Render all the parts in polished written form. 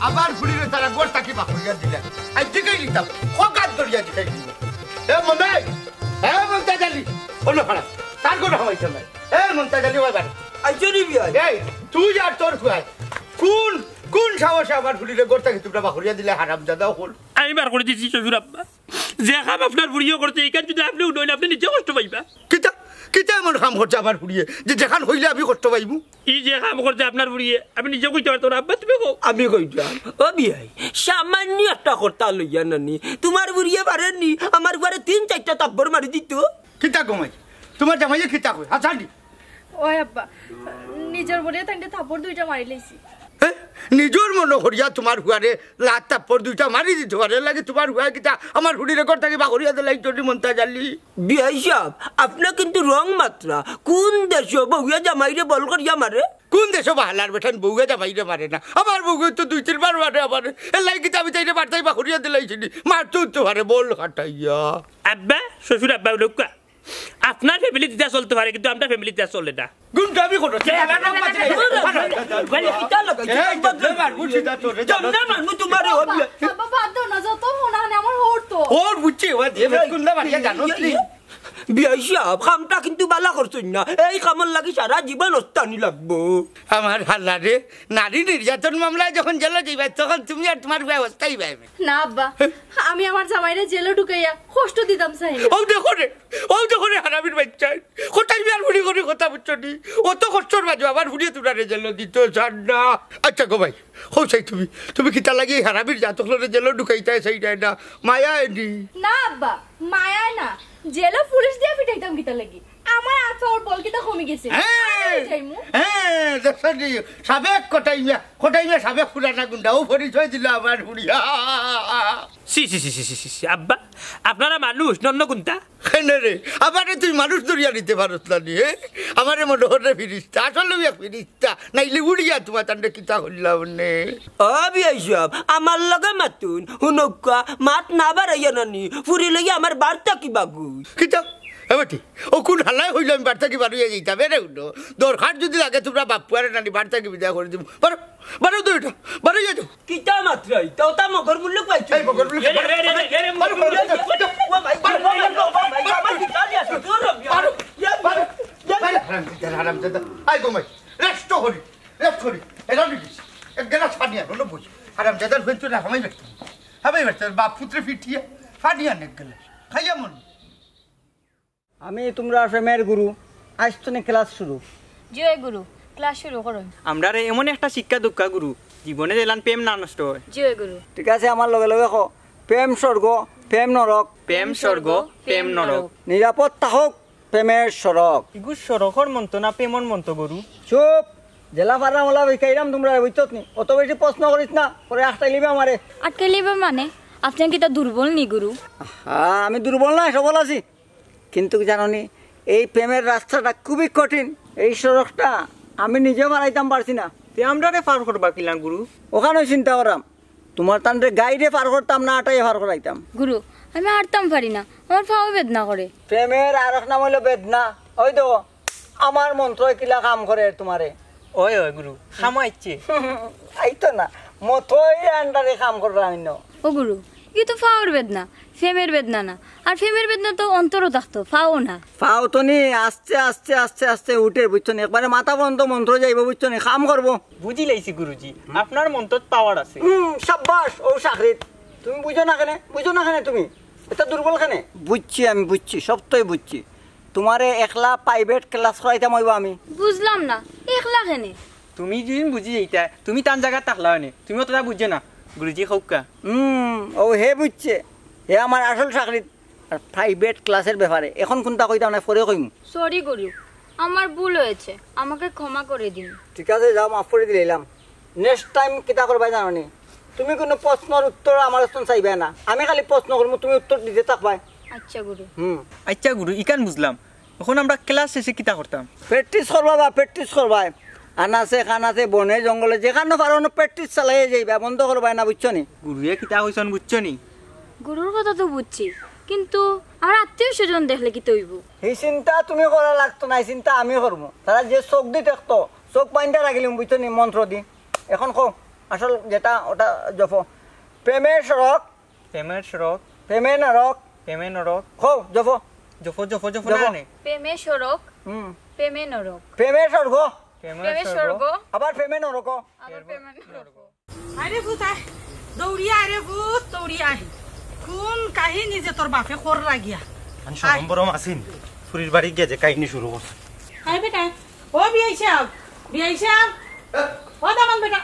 আবার ফুলিরে তারা গোর তাকি বাকুরিয়া দিলা আই ঠিকই লিতাম হকাত দরিয়া দিখাই দিব এ মনে এ মমতাজ আলী অন্য ফাড়া তার কোন হইছে না এ মমতাজ আলী ওই বাড়ি আইছনি বিয়া এই তুই আর তোর খুয়াই কোন সাহসে আবার ফুলিরে গোর তাকি তোমরা বাকুরিয়া দিলে হারামজাদা হল আমি বার করে দিছি শ্বশুর আব্বা যে কাম আপনার বুড়িও করতে এইখান যদি আপনি উঠবেন আপনি নিজে কষ্ট পাইবা কিতা এমন কাম করছে আমার ফুরিয়ে যে যেখান হইলে আমি কষ্ট পাইবো ই যে কাম করতে আপনার বুড়িয়ে আপনি নিজে কইতে পারতো না আব্বা তুমি কও আমি কইতাম ও বিয়াই সামান্য একটা কথা লইয়া নানি তোমার বুড়িয়ে পারেননি আমার ঘরে 3-4টা তাব্বর মারি দিত কিতা কমাই তোমার জামাইয়ে কিতা কই আছানি ওই আব্বা নিজের বলিয়া তাইতে থাপড় দুইটা মারি লইছি নিজের মনে করিয়া তোমার হুয়ারে লাত তাপর দুইটা মারি দিতে পারে লাগে তোমার হুয়া কিতা আমার হুড়ি রেকর্ড থাকে বাকরিয়া দিলাই তোর মনটা জানলি বিয়াই সাহেব আপনি কিন্তু রং মাত্রা কোন দেশ বউয়া জামাইরে বল করিয়া মারে কোন দেশে বাহালার বেঠান বউয়া জামাইরে মারে না আমার বউকে তো 2-3 বার মারে আমার এলাই কিতা আমি তাইরে বার্তাই বাকরিয়া দিলাইছিনি মারতে উঠতে পারে বল কাটাইয়া আব্বা শ্বশুর আব্বা লোকা আপনার ফ্যামিলি দিতে চলতে পারে কিন্তু আমরা ফ্যামিলি দিতে চলে না গুনটা আমি করো বাবা বাদ দাও না যত হোনা আমার হরতো ওর বুঝছি ও দেবে কুন্ডা মারিয়া জানো তুই বিয়াই সাহেব কামটা কিন্তু বালা করছই না এই কামর লাগি সারা জীবন অস্তানি লাগবো আমার হাল্লারে নারী নির্যাতন মামলায় যখন জেলে যাইবে তখন তুমি আর তোমার ব্যবস্থাই পাইবে না আব্বা আমি আমার জামাইরে জেলে ঢুকাইয়া কষ্ট দিতাম চাই ও দেখো রে হারামির বাচ্চা কোথায় বিয়ার বুড়ি করে কথা বুঝছো নি অত কষ্টর মাঝে আবার বুড়িয়ে তোরা জেলে দিত জান না আচ্ছা গো ভাই হো চাই তুমি কিতা লাগি হারামির জাতকলরে জেলে ঢুকাইতে সেইটাই না মায়া এনি না আব্বা মায়া না জেলে পুলিশ দিয়ে পিটাইতাম কিতা লাগি আমার আচ্ছা ওর বল কিতা কমে গেছে দেখছি সাবেক কোটাই মিয়া সাবেক পুরানা গুন্ডাও পরিচয় দিল আমার বুড়িয়া সি আব্বা আপনারা মানুষ নন্ন কোনটা কেনে রে আমারে তুই মানুষ ধরিয়া নিতে পারস না নিয়ে আমারে মনে হরে ফিরিস্তা আসলে ফিরিস্তা নাইলে উড়িয়া তোমার তান্ডে কিতা করলাম নে ও বিয়াই সাহেব আমার লগে মাতুন হুনকা মাত না বাড়াইয়া নানি ফুরি লইয়া আমার বার্তা কি বাগু কিতা এবাটি ও কোন হালাই হইল আমি বার্তা কি বাড়িয়ে যেতাম এরে উঠো দরকার যদি লাগে তোমরা বাপুয়ারে নানি বার্তা কি বিদায় করে দিব বারো তো এটা বারো যাই তো কিতা মাত্রাই তাও তা মগর মূল্য পাইছো এই মগর মূল্য আই গোমাই রেস্ট করি এটা নিস এক গেলা ছাড়িয়া হলো বুঝ আরাম দাদার হইতো না হামাই ব্যস্ত বাপ পুত্রে ফিটিয়া ফাটিয়া নেক গেলে খাইয়া মন আমি তোমরা প্রেমের গুরু আজ তো ক্লাস শুরু জয় গুরু ক্লাস শুরু করো আমরা এমন একটা শিক্ষা দীক্ষা গুরু জীবনে দিলাম প্রেম না নষ্ট হয় জয় গুরু ঠিক আছে আমার লগে লগে কো প্রেম স্বর্গ প্রেম নরক প্রেম স্বর্গ প্রেম নরক নিরাপদ থাকক প্রেমের সড়ক ইগু সড়কর মন্ত না প্রেমর মন্ত গুরু চুপ জেলা পাড়া মোলা বিকাইরাম তোমরা বুঝত নি অত বেশি প্রশ্ন করিস না পরে আটকাই লিবে আমারে আটকাই লিবে মানে আপনি কি তো দুর্বল নি গুরু হ্যাঁ আমি দুর্বল না সবল আছি কিন্তু জানোনি এই প্রেমের রাস্তাটা খুবই কঠিন এই সড়কটা আমি নিজেও বানাইতাম পারছি না আমরা পার করবা কিলা গুরু ওখানে চিন্তা করাম তোমার তান্ডে গাইডে পার করতাম না আটাই পার করাইতাম গুরু আমি আরতাম পারি না আমার পাও বেদনা করে প্রেমের আর এক নাম হইল বেদনা ওই তো আমার মন্ত্র কিলা কাম করে তোমারে ওই গুরু খামাইছে আইতো না মতই আন্ডারে কাম করবে আমি ও গুরু কি তো ফাওর বেদনা ফেমের বেদনা না আর ফেমের বেদনা তো অন্তরও থাকতো ফাও না ফাও তো নি আস্তে আস্তে আস্তে আস্তে উঠে বুঝছো না একবারে মাথা বন্ধ মন্ত্র যাইব বুঝছো না কাম করবো বুঝি লাইছি গুরুজি আপনার মন্তত পাওয়ার আছে সাব্বাস ও চাকরিত তুমি বুঝো না কেনে তুমি এটা দুর্বল কেনে বুঝছি আমি বুঝছি সবটাই বুঝছি তোমারে একলা প্রাইভেট ক্লাস করাইতাম হইব আমি বুঝলাম না একলা কেনে তুমি যদি বুঝি যাইতা তুমি তান জায়গা থাকলা নে তুমি তো বুঝছো না গুরুজি খৌকা ও হে বুঝছে হে আমার আসল চাকরিত আর প্রাইভেট ক্লাসের ব্যাপারে এখন কোনটা কইতাম না পরে কইম সরি গুরু আমার ভুল হয়েছে আমাকে ক্ষমা করে দিন ঠিক আছে যাও মাফ করে দিলাম নেক্সট টাইম কিতা করবাই জানি তুমি কোনো প্রশ্নের উত্তর আমার চাইবে না আমি খালি প্রশ্ন করবো তুমি উত্তর দিতে থাকবাই আচ্ছা গুরু আচ্ছা গুরু ইকান বুঝলাম এখন আমরা ক্লাস শেষে কিতা করতাম প্র্যাকটিস করবা আনাছে খানাছে বনে জঙ্গলে যেখানে পারো প্র্যাকটিস চালাই যাইবা বন্ধ করবাই না বুঝছো নি গুরুয়ে কিতা কইছন বুঝছো নি গুরুর কথা তো বুঝছি কিন্তু আর আত্মীয় স্বজন দেখলে কি তৈব এই চিন্তা তুমি করা লাগতো না এই চিন্তা আমি করবো তারা যে চোখ দি দেখতো চোখ পাইনটা রাখিলাম বুঝছো নি মন্ত্র দি এখন কো আসল যেটা ওটা জফো প্রেমের সড়ক প্রেমের সড়ক প্রেমের নরক প্রেমের নরক খো জফো জফো জফো জফো জফো। না প্রেমে সড়ক হুম প্রেমে নরক প্রেমের স্বর্গ প্রেমে স্বর্গ আবার প্রেমের নরক আবার প্রেমে নরক আরে ভূত আয় দৌড়িয়া আরে ভূত দৌড়িয়া আয় কোন কাহিনী যে তোর বাপে খর লাগিয়া সরম বরম আসিন ফুরির বাড়ি গিয়ে যে কাহিনী শুরু করছে আয় বেটা ও বিয়াইছা ও দামান বেটা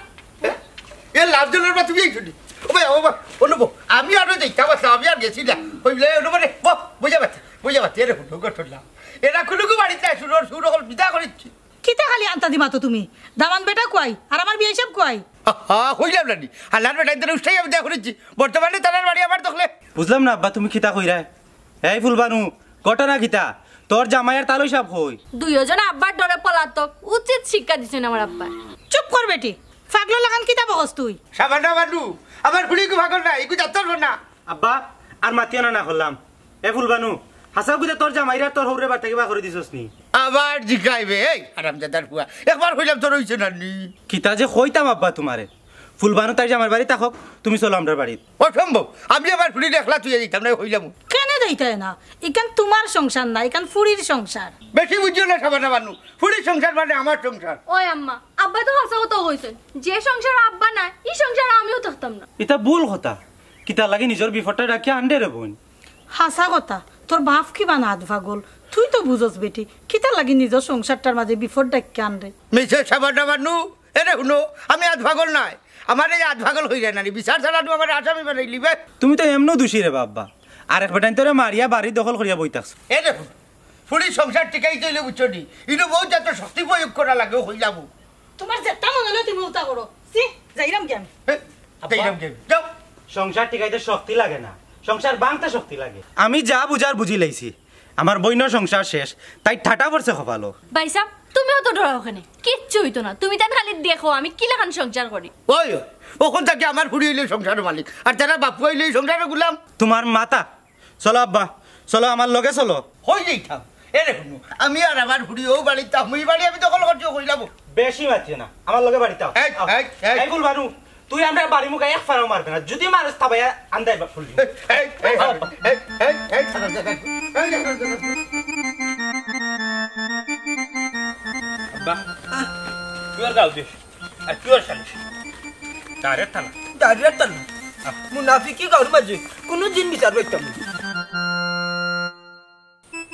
এ লাভ জনের বা তুমি এই ছুটি ও ভাই ও ভাই অনুভ আমি আরো যাইতাম আসলে আমি আর গেছি না হইলে অনুভ রে বুঝা পাচ্ছি এরে হুটো করলাম এরা কোনো বাড়িতে শুরু হল বিদা করেছি কিতা খালি আনতা দিমা তো তুমি দামান বেটা কই আর আমার বিয়াইছা কই হইলাম না হালার বেটা ইন্টার উঠাই আমি দেখা করেছি বর্তমানে তার বাড়ি আমার দখলে বুঝলাম না আব্বা তুমি খিতা কইরা এই ফুলবানু ঘটনা খিতা তোর জামাইয়ের তালই সাপ হই দুইজন আব্বার ডরে পলাতক উচিত শিক্ষা দিছেন আমার আব্বা চুপ কর বেটি পাগল লাগান কিতা বকস তুই সাবানা বানু আমার ফুড়িকে ভাগল না একটু যাত্রার না আব্বা আর মাতিও না করলাম এ ফুলবানু হাসা কইতে তোর জামাইরা তোর হৌরে বাড়তে কিবা করে দিছস নি আবার জিগাইবে এই আরামজাদার ফুয়া একবার হইলাম তোর হইছে না নি খিতা যে কইতাম আব্বা তোমারে ফুলবানু তাই জামাইর বাড়ি থাকক তুমি চলো আমার বাড়ি অসম্ভব আমি আবার ফুড়ি দেখলা তুই দিতাম না হইলাম কেন দেইতে না ইকান তোমার সংসার না ইকান ফুরির সংসার বেশি বুঝছো না সাবানা বানু ফুড়ির সংসার মানে আমার সংসার ওই আম্মা আব্বা তো হাসা কথা কইছেন যে সংসার আব্বা না এই সংসার আমিও থাকতাম না এটা ভুল কথা কিতা লাগে নিজের বিপদটা রাখিয়া আন্ডে রে বোন হাসা কথা তোর বাপ কি বানা হাত পাগল তুই তো বুঝস বেটি কিতা লাগি নিজের সংসারটার মাঝে বিপদ ডাক্কে আনরে মিছে সাবানা বানু এরে শুনো আমি আধ ভাগল নাই আমার এই আধ ভাগল হয়ে যায় না বিচার ছাড়া আমার আসামি বানাই লিবে তুমি তো এমনও দোষী রে বাবা আর এক বেটাইন তোরে মারিয়া বাড়ি দখল করিয়া বইতাছ এ দেখুন ফুড়ির সংসার টিকাই চাইলে বুঝছো নি ইনো বহুত যত শক্তি প্রয়োগ করা লাগে হই যাব তোমার যেটা মনে হলো তুমি উল্টা করো সি যাইরাম কি আমি যাও সংসার টিকাইতে শক্তি লাগে না সংসার বাংতে শক্তি লাগে আমি যা বুঝার বুঝি লাইছি আমার বইনের সংসার শেষ তাই ঠাটা পড়ছে কপালো ভাইসাব তুমিও তো ডরা ওখানে কিচ্ছু হইতো না তুমি তান খালি দেখো আমি কি লাগান সংসার করি ওই ওখান থেকে আমার ফুড়ি হইলে সংসারের মালিক আর যারা বাপু হইলে সংসারে গুলাম তোমার মাতা চলো আব্বা চলো আমার লগে চলো হই যাইতাম এ দেখুন আমি আর আমার ফুড়ি ও বাড়িতে আমি বাড়ি আমি দখল করছি হইলাম বেশি মাতিয়ে না আমার লগে বাড়িতে আও এই ফুল বানু তুই আমরা বাড়ি মুখে এক ফারাও মারবে না যদি মানুষ থাবাইয়া আন্দাই বা ফুল আব্বা তুই আর গাও দিস আর তুই আর শালিস ডাইরেক্ট থানা ডাইরেক্ট না মুনাফিকি গাউর মাঝে কোনো জিন বিচার করতাম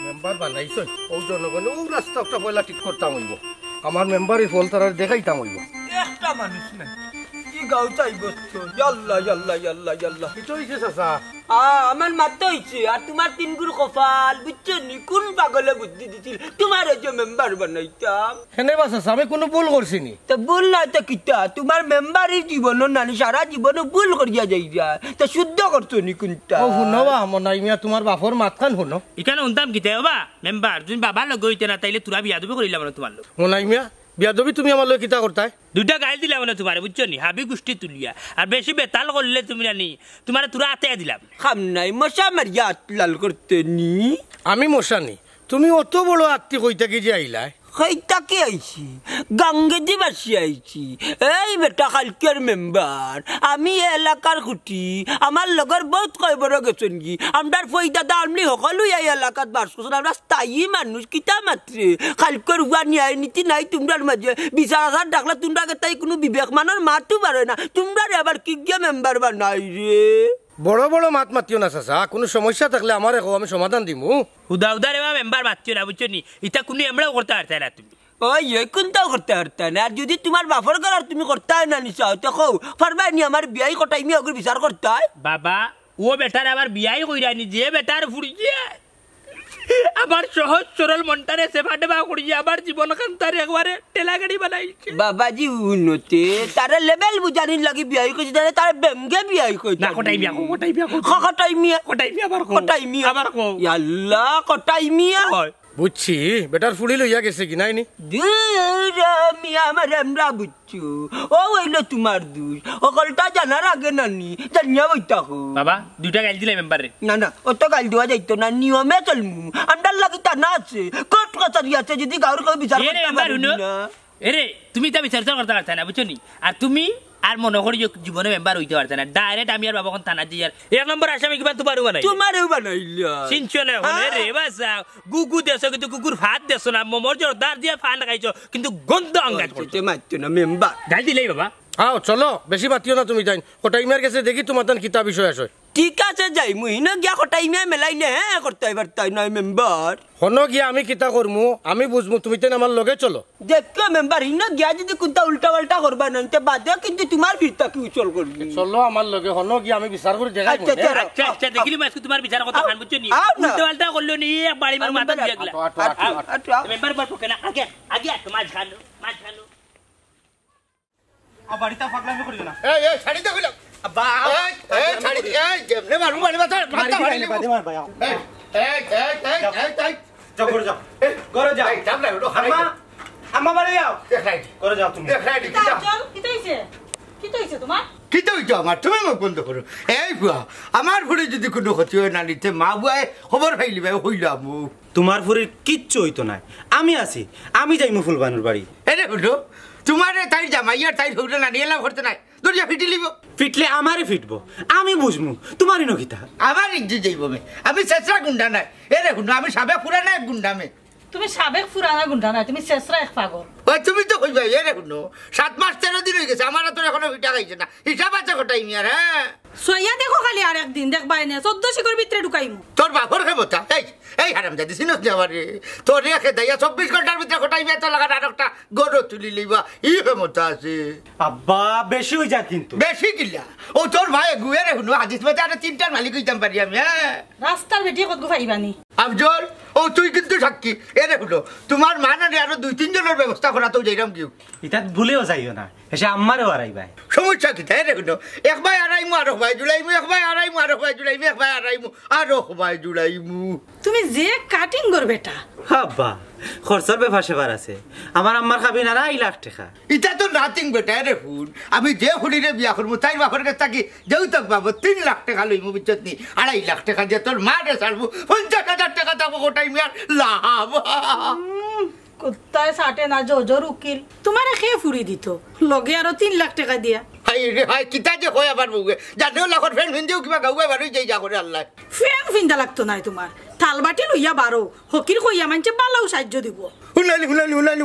মেম্বার বানাইছ ও জনগণে ও রাস্তাটা পয়লা ঠিক করতাম হইব আমার মেম্বারই ফল তারা দেখাইতাম হইব একটা মানুষ নাই কি গাও চাইব তো ইয়াল্লা ইয়াল্লা ইয়াল্লা ইয়াল্লা কিছু হইছে চাচা আমার মাত্র হইছে আর তোমার তিন গুরু কপাল বুঝছো নি কোন পাগলে বুদ্ধি দিছিল তোমার এই যে মেম্বার বানাইতাম হেনে বা চাচা আমি কোনো ভুল করছি নি তা ভুল না তো কিতা তোমার মেম্বারের জীবন নানি সারা জীবন ভুল করিয়া যাই যায় তা শুদ্ধ করছো নি কোনটা ও শুনো বা মনাই মিয়া তোমার বাপর মাতখান শুনো এখানে উনতাম কিতে হবা মেম্বার তুমি বাবার লগে হইতে না তাইলে তোরা বিয়া দেবে করিলাম না তোমার লোক মনাই মিয়া বিয়াদবি তুমি আমার লগে কিতা করতাই দুইটা গাইল দিলাম না তোমারে বুঝছো নি হাবি গোষ্ঠী তুলিয়া আর বেশি বেতাল করলে তুমি জানি তোমার তোরা আতে দিলাম খাম নাই মশা মারিয়া লাল করতে নি আমি মশানি তুমি অত বড় আত্মি কইতা কি যে আইলাই হইতাকে আইছি গাঙ্গেদি বাসি আইছি এই বেটা কালকের মেম্বার আমি এলাকার খুঁটি আমার লগর বহুত কয় বড় গেছেন কি আমার ফই দাদা আমি সকলো এই এলাকাত বাস করছেন আমরা স্থায়ী মানুষ কিতা মাত্রে কালকের হুয়া ন্যায় নীতি নাই তোমরার মাঝে বিচার আচার ডাকলে তোমরা তাই কোনো বিবেক মানের মাতো পারে না তোমরা আবার কি গিয়ে মেম্বার বানাই রে বড় বড় মাত মাতিও না চাচা কোনো সমস্যা থাকলে আমার এখন আমি সমাধান দিমু হুদা হুদা রে মেম্বার মাতিও না বুঝছো নি এটা কোনো এমরাও করতে পারতে না তুমি ওই কোনটাও করতে পারতা না আর যদি তোমার বাপর ঘর তুমি করতে না নিচাও তো কও পারবাই নি আমার বিয়াই কটাই মি ওগুলো বিচার করতে বাবা ও বেটার আবার বিয়াই কইরানি যে বেটার ফুরিয়ে আবার সহজ সরল মনটারে সেফাটে বা করিয়ে আবার জীবন কান্তারে একবারে টেলাগাড়ি বানাইছে বাবাজি উন্নতে তারে লেভেল বুঝানির লাগি বিয়াই কইছে তারে বেঙ্গে বিয়াই কইছে না কোটাই বিয়া কোটাই বিয়া কোটাই মিয়া কোটাই বিয়া আবার কোটাই মিয়া আবার কো আল্লাহ কোটাই মিয়া হয় বুঝছি বেটার ফুড়ি লইয়া গেছে কি নাইনি মিয়া আমার আমরা বুঝছো ও হইলো তোমার দুষ অকলটা জানার আগে নানি জানিয়া বইতা বাবা দুইটা গাইল দিলে মেম্বারে না না অত গাল দেওয়া যাইতো না নিয়মে চলমু আমরা লাগি তা না আছে কোর্ট কাছারি আছে যদি গাঁর কেউ বিচার করতে পারি না এরে তুমি তা বিচার করতে পারতে না বুঝছো নি আর তুমি আর মনে করি জীবনে মেম্বার হইতে পারতে না ডাইরেক্ট আমি আর বাবা কোন থানা দিয়ে এক নম্বর আসামি কিবা তোমারও বানাই তোমারও বানাইলা চিনছো না এখন রে বাসা গুগু দেছো কিন্তু কুকুর ভাত দেছো না মোমর জোরদার দিয়ে ফান খাইছো কিন্তু গন্ধ অঙ্গাজ করতে মারতো না মেম্বার গাল দিলেই বাবা আও চলো বেশি বাতিও না তুমি যাই কোটাই মিয়ার কাছে দেখি তোমার তান কিতা বিষয় আছে ঠিক আছে যাই মুহিনা গিয়া কোটাই মিয়া মেলাইলে হ্যাঁ করতে এবার তাই নয় মেম্বার হনো গিয়া আমি কিতা করমু আমি বুঝমু তুমি তেন আমার লগে চলো দেখো মেম্বার হিনা গিয়া যদি কোনটা উল্টা পাল্টা করবা না তে বাদে কিন্তু তোমার ভিড়টা কি উচল করবি চলো আমার লগে হনো গিয়া আমি বিচার করে দেখাই আচ্ছা আচ্ছা দেখিলি মাসকে তোমার বিচার কথা খান বুঝছো নি উল্টা পাল্টা করলো নি এক বাড়ি মার মাথা দিয়ে গেলা মেম্বার বার পকে না আগে আগে তোমার খানো মাছ খানো আর বাড়িতে ফাগলামি করি না এই ছাড়ি দে কইলাম আব্বা এই ছাড়ি এই যেমনে মারু মারি মাথা মাথা মারি মার ভাই এই যাও ঘরে যাও ঘরে যাও এই দাম না ওটা হারাই আম্মা বাড়ি যাও দেখাই ঘরে যাও তুমি দেখাই কিতা চল কিতা হইছে তোমার কি তো হইতো আমার তুমি মুখ বন্ধ করো এই বুয়া আমার ভুড়ি যদি কোনো ক্ষতি হয় না নিতে মা বুয়াই খবর পাইলি ভাই হইলাম তোমার ফুরির কিচ্ছু হইতো না আমি আছি আমি যাইমু ফুলবানুর বাড়ি এরে হলো তোমার তাই জামাইয়ার তাই হইলো না নিয়ে লাভ করতে নাই দরজা ফিটি লিব ফিটলে আমারে ফিটবো আমি বুঝমু তোমারই নকিতা আমার ইজ্জত যাইব আমি চেষ্টা গুন্ডা নাই এরে হুন্ডা আমি সাবে পুরা নাই গুন্ডা মে তুমি সাবেক পুরানা গুন্ডা না তুমি শেষরা এক পাগল ওই তুমি তো কইবা এরে হুন্ডো 7 মাস 13 দিন হয়ে গেছে আমার তো এখনো ভিটা খাইছে না হিসাব আছে কোটাই মিয়ার হ্যাঁ সইয়া দেখো খালি আর একদিন দেখবাই না 14 শিকর ভিতরে ঢুকাইমু তোর বাপর খেবতা এই হারাম জাদি সিনস যাবারে তোর রেখে দাইয়া 24 ঘন্টার ভিতরে কোটাই মিয়া তো লাগা আরেকটা গড় তুলি লইবা ই ক্ষমতা আছে আব্বা বেশি হই যা কিন্তু বেশি কিলা ও তোর ভাই গুয়েরে হুনো হাদিস মতে আর তিনটার মালিক হইতাম পারি আমি হ্যাঁ রাস্তার বেটি কত ফাইবানি আফজল ও তুই কিন্তু সাক্ষী এরে হুনো তোমার মানারে আরো 2-3 জনের ব্যবস্থা করা তো যাইরাম কিউ এটা ভুলেও যাইও না এসে আম্মারও আড়াইবাই সমস্যা কি তাই রে হুনো এক ভাই আড়াইমু আর ভাই জুলাইমু এক ভাই আড়াইমু আর ভাই জুলাইমু এক ভাই আড়াইমু আর ভাই জুলাইমু তুমি যে কাটিং কর বেটা আব্বা খরচর ব্যাপার সেবার আছে আমার আম্মার খাবি না 2 লাখ টাকা এটা তো নাথিং বেটা রে ফুল আমি যে ফুলিরে বিয়া করবো তাই বাপের কাছে থাকি যৌতুক পাবো 3 লাখ টাকা লইমু বুঝছত নি 2.5 লাখ টাকা দিয়ে তোর মারে ছাড়বো 50,000 টাকা দেবো গোটাই মিয়ার লাভ কোথায় সাটে না জোজোর উকিল তোমারে খেয়ে ফুরি দিত লগে আরো 3 লাখ টাকা দিয়া হাই রে হাই কিতা যে কয় আবার বুগে জানেও লাখর ফ্রেন্ড হিন্দিও কিবা গাউবা বারই যাই যা করে আল্লাহ ফ্যান ফিন্দা লাগতো নাই তোমার থালবাটি লইয়া বারো হকির কইয়া মানছে বালাও সাহায্য দিব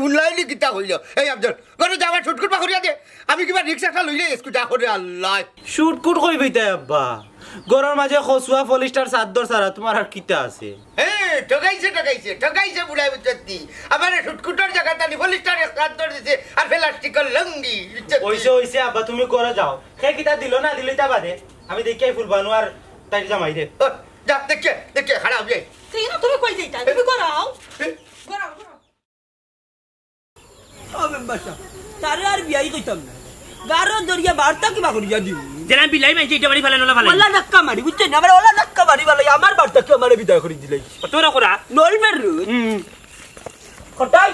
হুলাইলি কিতা হইল এই আফজল করে যাবা শুটকুট পা করিয়া দে আমি কিবা রিক্সাটা লইলে স্কুটা করে আল্লাহ শুটকুট কইবি তাই আব্বা গরর মাঝে খসুয়া পলিস্টার চাদর সারা তোমার আর কিতা আছে ঠকাইছে বুড়াই বুঝতি আমার শুটকুটার জায়গাটা পলিস্টার চাদর দিছে আর প্লাস্টিকের লঙ্গি হইছে আব্বা তুমি করে যাও সে কিতা দিল না দিলই তা বাদে আমি দেখি ফুলবানু আর তাই জামাই রে যা দেখে খারাপ যাই তুমি কই যাইতা তুমি করাও ও মেম্বার তারে আর বিয়াই কইতাম না গারো দরিয়া বার্তা কিবা করিয়া দিও যেন বিলাই মাইছে এটা বাড়ি ফেলানো না ফেলাই ওলা ধাক্কা মারি বুঝছেন আমরা ওলা ধাক্কা মারি ভালো আমার বার্তা কি আমারে বিদায় করে দিলাই তোরা করা নলবের রুট কোটাই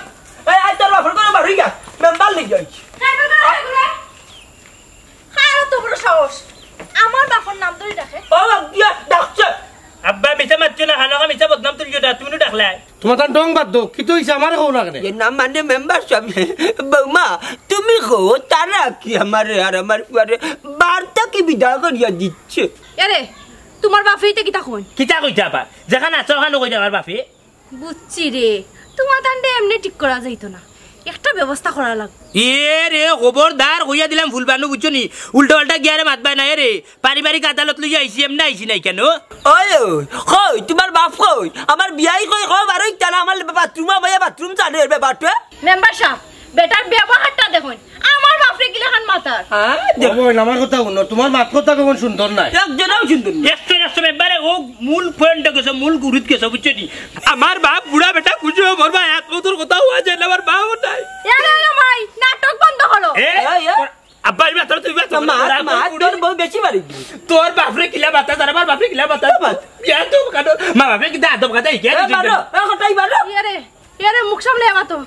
এই আই তোর বাপর করে বাড়ি গা মেম্বার লই যাই হ্যাঁ তো বড় সাহস আমার বাপর নাম ধরে ডাকে ও দিয়া ডাকছে আব্বা মিছা মারছো না হানা মিছা বদনাম তুলিও না তুমি ডাকলাই তোমার তান ডং বাদ দো কি তো হইছে আমারে কও না কেন এর নাম মানে মেম্বার সব বৌমা তুমি কো তারা কি আমারে আর আমার পরে বার্তা কি বিদায় করিয়া দিচ্ছে আরে তোমার বাপেইতে কিতা কই কিতা কইতা আবার যেখানে আছো ওখানে কইতা আমার বাপে বুঝছি রে তোমার তান্ডে এমনি ঠিক করা যাইতো না একটা ব্যবস্থা করা লাগবে এ রে খবরদার কইয়া দিলাম ফুলবানু বুঝছো নি উল্টা পাল্টা গিয়ারে মাতবাই না রে পারিবারিক আদালত লইয়া আইছি এমনি আইছি নাই কেন ওই কই তোমার বাপ কই আমার বিয়াই কই কই বারই তারা আমার বাথরুম ভাইয়া বাথরুম জানে এর ব্যাপারটা মেম্বার সাহেব বেটার ব্যবহারটা দেখুন আমার বাপরে কিলাখান মাতার হ্যাঁ দেখো আমার কথা শুনো তোমার মাত কথা কেমন সুন্দর নাই একজনও সুন্দর একশো মেম্বারে ও মূল পয়েন্ট গেছে মূল গুরুত গেছে বুঝছো নি আমার বাপ বুড়া বেটা খুঁজে মরবা এক বছর কথা হওয়া যায় না আমার বাপ নাই ভাই নাটক বন্ধ করো আব্বা এই মাত্র তুই তোর বউ বেশি বাড়ি তোর বাপরে কিলা বাতা তার আমার বাপরে কিলা বাতা বিয়া তো কাটো মা বাপরে কি দাদব কথা ইকে বারো হটাই বারো এরে মুখ সামনে আমাতো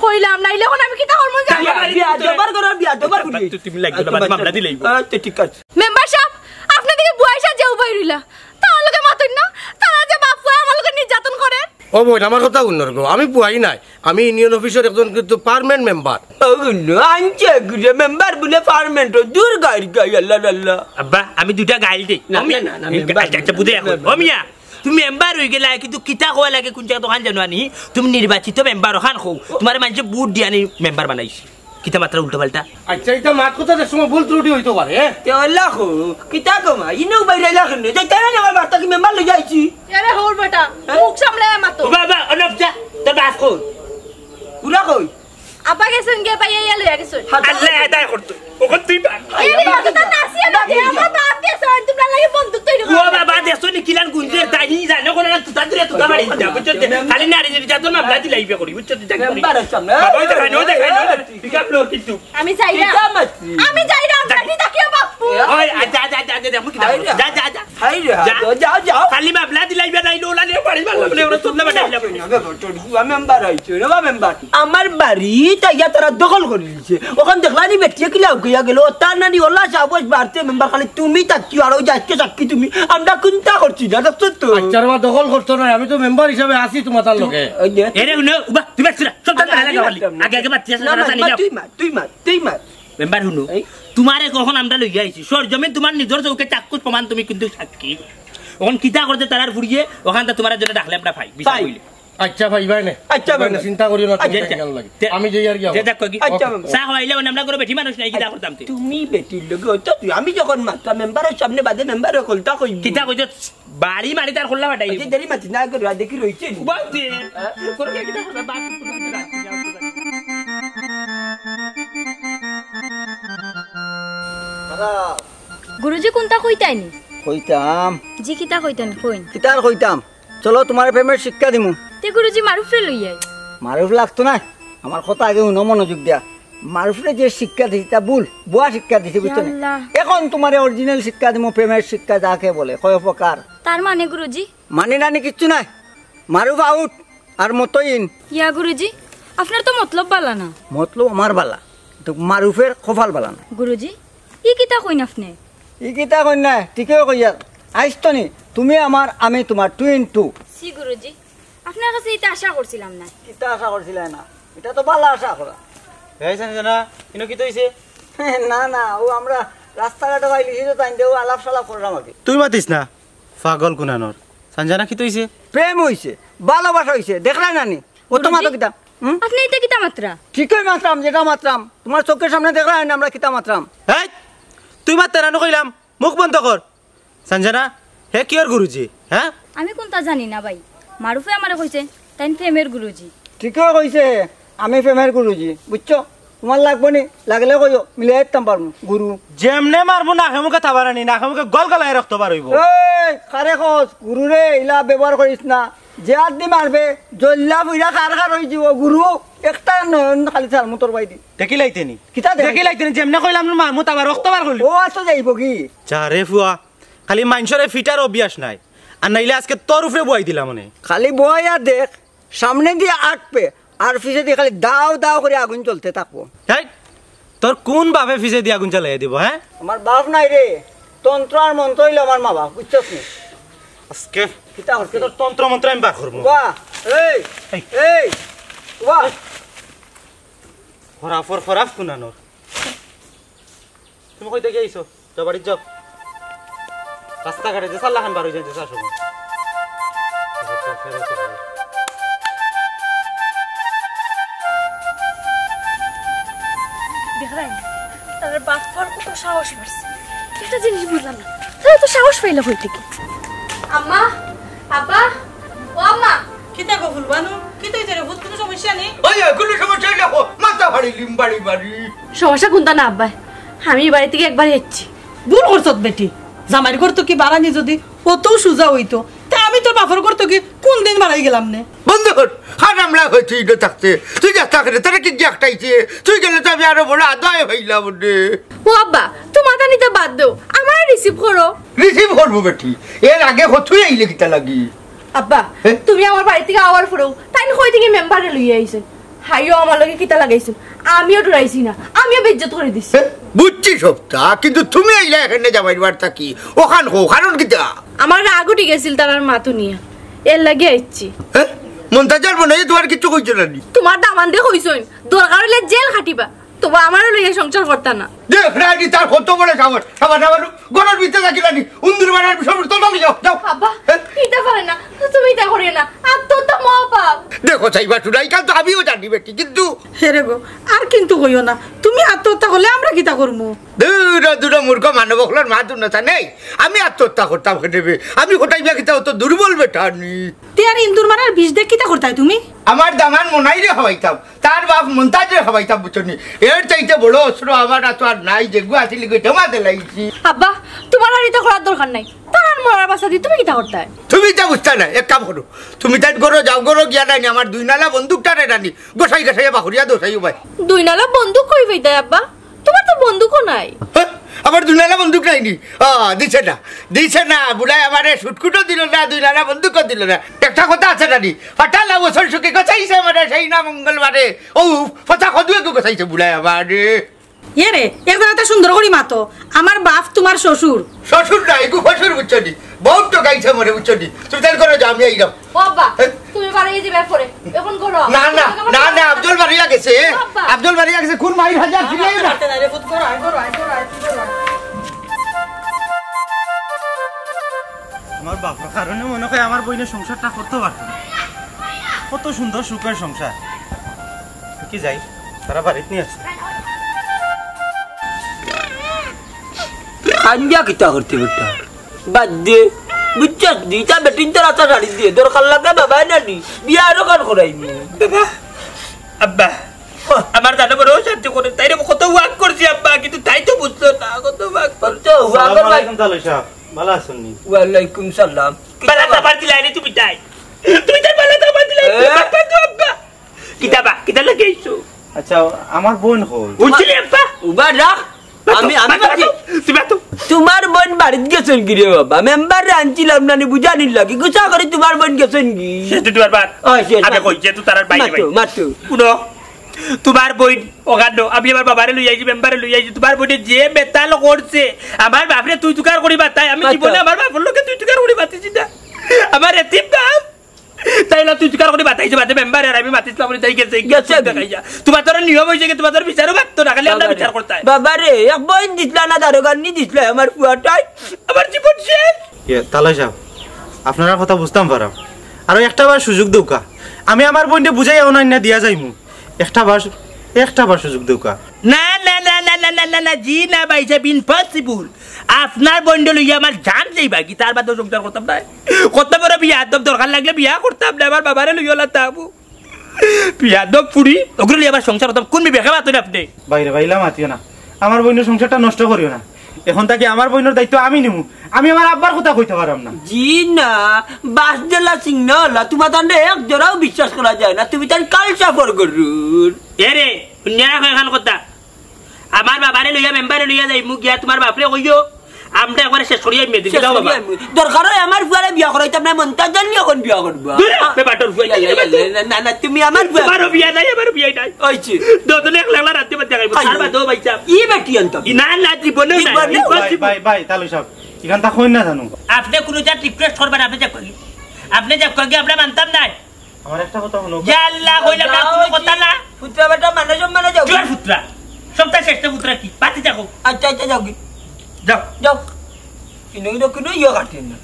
কইলাম নাইলে কোন আমি কিতা করব জানি বিয়া দবার করো বিয়া দবার করি তুমি লাগবে না মামলা দিলেই আচ্ছা ঠিক আছে মেম্বার সাহেব আপনি দিকে বুয়াইসা যে উপায় রইলা তার লগে মাতুন না তারা যে বাপ আমার লগে নির্যাতন করে ও বোন আমার কথা উন্নর গো আমি পুয়াই নাই আমি ইউনিয়ন অফিসের একজন কিন্তু পার্মানেন্ট মেম্বার আনছে গুরে মেম্বার বলে পার্লামেন্ট দূর গাড়ি গাই আল্লাহ আল্লাহ আব্বা আমি দুটা গাইল দেই আচ্ছা বুঝে এখন ও মিয়া তুমি মেম্বার হয়ে গেলা কিন্তু কিতা কোয়া লাগে কোন জায়গা দোকান জানো আনি তুমি নির্বাচিত মেম্বার ওখান খো তোমার মানুষে বুট দিয়ে আনি মেম্বার বানাইছি কিতা মাত্রা উল্টো পাল্টা আচ্ছা এটা মাত কথা যে সময় ভুল ত্রুটি হইতো পারে তে আল্লাহ খো কিতা কমা ইনো বাইরে লাগন যে তারা আমার বার্তা কি মেম্বার লই যাইছি আরে হোর বেটা মুখ সামলে মাতো বাবা অনব যা তোর বাস কো পুরা কই আপা গেছেন গে পাইয়া ইয়ালে গেছেন আল্লাহ আদায় করতো ওখান তুই এই কথা নাসিয়া না দে আমার বাপ গেছে তোমরা লাগি বন্দুক তৈরি ও বাবা দেখছো নি কিলান গুঞ্জে তাই নি জানো কোন না তুই তাদের তুই বাড়ি যা বুঝছো খালি নারী যদি যা তো না ব্লাডি লাইবে করি বুঝছো তুই মেম্বারের সামনে বাবা দেখাই নো ঠিক আছে লোক কিন্তু আমি যাই না ব্লাডি তাকিও বাপু ওই যা দেখো কি যা হাই রে যাও খালি মা ব্লাডি লাইবে নাই লোলা নিয়ে বাড়ি বললে ওরা তোমরা বাড়ি মেম্বার আইছো না মেম্বার আমার বাড়ি তাইয়া তারা দখল করে নিছে ওখান দেখলানি বেটিয়ে কিলাও গিয়া গেল তার নানি ওলা সাবস বাড়তে মেম্বার খালি তুমি তাকি আর ওই যাচ্ছে সাক্ষী তুমি আমরা কোনটা করছি না দেখছো তো আচ্ছা মা দখল করতো না আমি তো মেম্বার হিসাবে আছি তোমার তার লগে এরে উনো উবা তুই বাচ্চা সব তার লাগা খালি আগে বাচ্চা না জানি যাও তুই মা মেম্বার হুনো তোমারে কখন আমরা লই আইছি সরজমিন তোমার নিজর চৌকে চাক্ষুষ প্রমাণ তুমি কিন্তু সাক্ষী ওখান কিতা করতে তারার ফুরিয়ে ওখানটা তোমার জন্য ডাকলে আমরা পাই বিচার হইলে আচ্ছা ভাই ভাই না আচ্ছা ভাই চিন্তা করিও না আমি যাই আর কি যে দেখো কি আচ্ছা চা হইলে আমরা করে বেটি মানুষ নাই কিতা করতাম তুমি বেটির লগে তো তুই আমি যখন মাত্রা মেম্বারের সামনে বাদে মেম্বারের কলতা কই কিতা কইছো বাড়ি মারি তার খোলা বাটাই দেরি মাতি না করে দেখি রইছে বাদ দে করে কিতা করবা বাদ গুরুজি কোনটা কইতাইনি কইতাম জি কিতা কইতেন কইন কিতার কইতাম চলো তোমার প্রেমের শিক্ষা দিমু তে গুরুজি মারুফরে লই আই মারুফ লাগতো না আমার কথা আগে উনো মনোযোগ দিয়া মারুফরে যে শিক্ষা দিছি তা ভুল বুয়া শিক্ষা দিছি বুঝছো না এখন তোমার অরিজিনাল শিক্ষা দিমু প্রেমের শিক্ষা যাকে বলে কয় প্রকার তার মানে গুরুজি মানে নানি কিচ্ছু নাই মারুফ আউট আর মতইন ইয়া গুরুজি আপনার তো মতলব বালা না মতলব আমার বালা তো মারুফের কপাল বালা না গুরুজি ই কিতা কইন আপনি ই কিতা কই না ঠিকই কইয়া আইsto নি তুমি আমার আমি তোমার 2 in 2 সি গুরুজি আপনার কাছে এটা আশা করছিলাম না কিতা আশা করছিলে না এটা তো বালা আশা করা এই সঞ্জনা ইনো কি হইছে না না ও আমরা রাস্তাঘাটে বাইলিছি তো তাই দেও আলাপ সালাপ করলাম আগে তুই মাতিস না পাগল কুনানোর সঞ্জনা কি হইছে প্রেম হইছে ভালোবাসা হইছে দেখলাই নানি ও তো মাতো কিতা আপনি এটা কিতা মাত্রা ঠিকই মাত্রাম যেটা মাত্রাম তোমার চোখের সামনে দেখলাই না আমরা কিতা মাত্রাম এই তুই মাত্রা না কইলাম মুখ বন্ধ কর সঞ্জনা হে কি আর গুরুজি হ্যাঁ আমি কোনটা জানি না ভাই মারুফে আমারে কইছে তাই প্রেমের গুরুজি ঠিকই কইছে আমি প্রেমের গুরুজি বুঝছো তোমার লাগবো নি লাগলে কইও মিলে দিতাম পারবো গুরু যেমনে মারবো না হেমুকে থাবারানি না হেমুকে গল গলায় রাখতে পারইব এই কারে খোঁজ গুরু রে ইলা ব্যবহার করিস না যে আদি মারবে জল্লা বুইরা কার কার হই যাব গুরু একটা নয়ন খালি চাল মোটর বাই দি দেখি লাইতেনি কিতা দেখি লাইতেনি যেমনে কইলাম না মামু তাবার রক্ত বার কইলি ও আচ্ছা যাইব কি চারে ফুয়া খালি মাইনসরে ফিটার অভ্যাস নাই আর নাইলে আজকে তোর উপরে বই দিলাম মনে খালি বয়া দেখ সামনে দিয়ে আটপে আর পিছে দিয়ে খালি দাও দাও করে আগুন চলতে থাকবো এই তোর কোন বাপে ফিসে দিয়ে আগুন জ্বালাই দিব হ্যাঁ আমার বাপ নাই রে তন্ত্র আর মন্ত্র হইলো আমার মা বাপ বুঝছস নি আজকে কিতা হচ্ছে তোর তন্ত্র মন্ত্র আমি বার করবো বাহ এই এই বাহ খরাফ কুনানোর তুমি কই থেকে আইছো তো বাড়ি যাও রাস্তাঘাটে যে সাল্লা খান বার হয়ে যাচ্ছে আসো দেখলাই তার বাপর কত সাহস পাইছে একটা জিনিস বুঝলাম না তারা তো সাহস পাইলো কই থেকে আম্মা আব্বা ও আম্মা কিতা গো ফুলবানু কিতা ইতারে বহুত কোনো সমস্যা নেই ওই কোনো সমস্যা দেখো মাথা ফাড়ি লিম্বাড়ি বাড়ি সমস্যা কোনটা না আব্বা আমি বাড়ি থেকে একবার যাচ্ছি ভুল করছত বেটি জামাইর ঘর তো কি বাড়ানি যদি অত সুজা হইতো তা আমি তোর বাপর ঘর তো কি কোন দিন বাড়াই গেলাম নে বন্ধ কর হারামলা হয়েছে ইনো থাকতে তুই যা থাকলে তারা কি একটাইছে তুই গেলে তো আমি আরো বড় আদায় হইলাম রে ও আব্বা তো মাথা নিতে বাদ দাও আমার রিসিভ করো রিসিভ করবো বেটি এর আগে তুই আইলে কিতা লাগি আব্বা তুমি আমার বাড়ি থেকে আওয়ার ফোরো তাই কই থেকে মেম্বারে লইয়া আইছেন হাইও আমার লগে কিতা লাগাইছেন আমিও ডরাইছি না আমিও বেজ্জত করে দিছি বুঝছি সবটা কিন্তু তুমি আইলে এখানে যাবাই বার্তা কি ওখান হো কারণ কিতা আমার রাগ উঠে গেছিল তার মাথু নিয়ে এর লাগে আইছি মন্তাজার মনে হয় তোমার কিছু কইছো না তোমার দামান দিয়ে কইছইন দরকার হইলে জেল খাটিবা তবে আমারও লইয়া সংসার করতা না দেখ রানি তার কত বড় খাবার খাবার খাবার গলার ভিতরে রাখি রানি উন্দুর মারার সব তোলা যাও যাও আব্বা এটা পারে না তুমি এটা করি না আর তো তো মহাপাপ দেখো চাইবা চুরাই কাল তো আমিও জানি বেটি কিন্তু হেরে গো আর কিন্তু কইও না তুমি আত্মহত্যা করলে আমরা কিতা করবো দুটো মূর্খ মানব হলার মা দুর্নতা নেই আমি আত্মহত্যা করতাম খেটেবে আমি কোটাই বিয়া কিতা অত দুর্বল বেটা নি তিয়ার ইন্দুর মারার বিষ দেখ কিতা করতাই তুমি আমার দামান মনাইরে খাওয়াইতাম তার বাপ মন্তাজে খাওয়াইতাম বুঝনি এর চাইতে বড় অস্ত্র আমার তো আর নাই যেগু আসিলি কই জমাতে লাগছি আব্বা তোমার আর এটা করার দরকার নাই তার মরার বাসা দিয়ে তুমি কিতা করতে তুমি তা বুঝতা না এক কাম করো তুমি তাই করো যাও করো গিয়া রানি আমার 2 নালা বন্দুকটা রে রানি গোসাই গোসাই বাহুরিয়া দোসাই ভাই 2 নালা বন্দুক কই ভাইদা আব্বা তোমার তো বন্দুকও নাই আমার 2 নালা বন্দুক নাইনি দিছে না বুড়াই আমারে শুটকুটো দিল না 2 নালা বন্দুকও দিল না একটা কথা আছে রানি ফাটালা বছর সুখে গোসাইছে আমারে সেই না মঙ্গলবারে ও ফাটা কদুয়ে গোসাইছে বুড়াই আমারে এরে একদম এত সুন্দর করি মাতো আমার বাপ তোমার শ্বশুর শ্বশুর না এগু শ্বশুর বুঝছনি বহুত তো গাইছে মরে বুঝছনি তুমি তাই করো আমি আইলাম বাবা তুমি বাড়ি যাবে পরে এখন করো না না না না আফজল বাড়িয়া গেছে আফজল বাড়িয়া গেছে কোন মাইর হাজার ফিরে না আমার বাপর কারণে মনে হয় আমার বইনের সংসারটা করতে পারতো না কত সুন্দর সুখের সংসার কি যাই তারা বাড়িতে নিয়ে আসছে খাঞ্জা কিতা করতে বেটা বাদ দে বুঝছস দিটা বেটিন তোর আতা শাড়ি দিয়ে দরকার লাগে বাবা না দি বিয়া আরো কার করাইবি বাবা আব্বা আমার দাদা বড় শান্তি করে তাই রে কত ওয়াক করছি আব্বা কিন্তু তাই তো বুঝতো না কত ওয়াক করতে ওয়াগর ভাই তাহলে সাহেব ভালো আছেন নি ওয়ালাইকুম সালাম বালা দাবার দিলাই রে তুমি তাই বালা দাবার দিলাই বাবা তো আব্বা কিতা লাগাইছো আচ্ছা আমার বোন কই বুঝলি আব্বা উবা রাখ আমি ভাবছি তোমার বোন বাড়িতে গেছেন কি রে বাবা মেম্বার আনছিলাম না বুঝানি লাগি গুছা করে তোমার বোন গেছেন কি সেটা তোমার বাদ আমি কইছে তুই তার বাইরে মাতো শুনো তোমার বোন ওখান আমি আমার বাবারে লই আইছি মেম্বারে লই আইছি তোমার বোনে যে বেতাল করছে আমার বাপরে তুই তুকার করিবা তাই আমি জীবনে আমার বাপের লোকে তুই তুকার করি বাতিছি না আমার এতিম বাপ তাই না তুই তুকার করি বাতাইছে বাদে মেম্বার আর আমি মাতিছিলাম বলে তাই গেছে দেখাই যা তোমার তোর নিয়ম হইছে কি তোমার তোর বিচারও বাদ তো রাখলে আমরা বিচার করতে হয় বাবা রে এক বোন দিছলা না দারোগান নি দিছলা আমার পুয়াটাই আমার জীবন শেষ তালাই সাহেব আপনারা কথা বুঝতাম পারাম আর একটা বার সুযোগ দৌকা আমি আমার বোনকে বুঝাই অনান্য দিয়া যাইমু একটা বার সুযোগ দৌকা না না না না না না না না জি না ভাই সাহেব ইম্পসিবল আপনার বন্ডে লইয়া আমার জান যাইবা কি তার বাদ সংসার করতাম না কত বড় বিয়া একদম দরকার লাগলে বিয়া করতাম না আমার বাবারে লইয়া লাতাম বিয়া একদম পুরি ওগুলো লইয়া আমার সংসার করতাম কোন বিবেকে বাতেন আপনি বাইরে বাইলা মাতিও না আমার বোনের সংসারটা নষ্ট করিও না এখন তাকে আমার বোনের দায়িত্ব আমি নিমু আমি আমার আব্বার কথা কইতে পারলাম না জি না বাস জেলা সিংহ হলা তোমার তান্ডে এক জোড়াও বিশ্বাস করা যায় না তুমি তার কাল সাফর করুন এরে ন্যায় এখন কথা আমার বাবারে লইয়া মেম্বারে লইয়া যাই মুখ গিয়া তোমার বাপরে কইও আমরা একবারে শেষ করিয়া মেয়ে দিছি দাও বাবা দরকার হয় আমার ফুয়ারে বিয়া করাইতাম না মনটা জানলি এখন বিয়া করবা বেবাটর ফুয়া না না তুমি আমার তোমারও বিয়া নাই আমার বিয়া নাই হইছে দুজনে এক লাগলা রাতে বাদ দেখাইবো আর বাদ দাও ভাইসা ই বেটি আনতো না না জীবনে না ভাই তালু সাহেব এখানটা কই না জানো আপনি কোন যা রিকোয়েস্ট করবেন আপনি যা করি আপনি যা করি আমরা মানতাম না আমার একটা কথা শুনো ইয়া আল্লাহ কইলা না কোনো কথা না পুত্রা বেটা মানে সম্মানে যাও জোর পুত্রা সবটা শেষটা পুত্রা কি পাতি যাও আচ্ছা আচ্ছা যাও যাও যাও কিনো ইয়া কাটেন না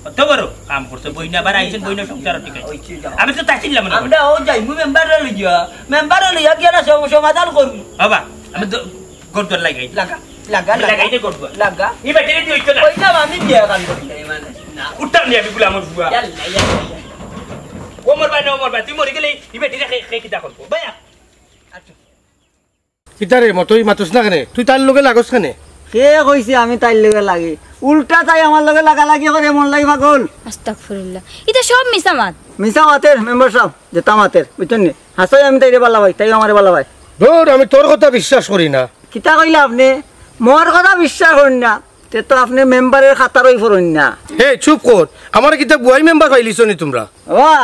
কত বড় কাম করতে বইনা বার আইছেন বইনা সংসার ঠিক আছে আমি তো তাছিলাম না আমরা ও যাই মু মেম্বার লইয়া গিয়া সমাধান করব বাবা আমি তো গড়দর লাগাই লাগা লাগাই দে গড়দর লাগা ই বেটে দি হইতো না কইলা আমি বিয়া কান করি মানে না উঠতাম নি আমি গুলা আমার বুয়া ওমর ভাই তুই মরি গেলে ই বেটে রে কিটা করব ভাইয়া আচ্ছা কিতারে মতই মাতুস না কেনে তুই তার লগে লাগস কেনে কে কইছে আমি তাইর লগে লাগি উল্টা তাই আমার লগে লাগা লাগি করে মন লাগি পাগল আস্তাগফিরুল্লাহ এটা সব মিছামাত মিছা মাতের মেম্বার সাহেব যেতা মাতের বুঝছেন নি হাসই আমি তাইরে বালা ভাই তাই আমারে বালা ভাই ধর আমি তোর কথা বিশ্বাস করি না কিতা কইলা আপনি মোর কথা বিশ্বাস করেন না তে তো আপনি মেম্বারের খাতারই ফরন না হে চুপ কর আমার কিতা বুয়াই মেম্বার পাইলিছো নি তোমরা বাবা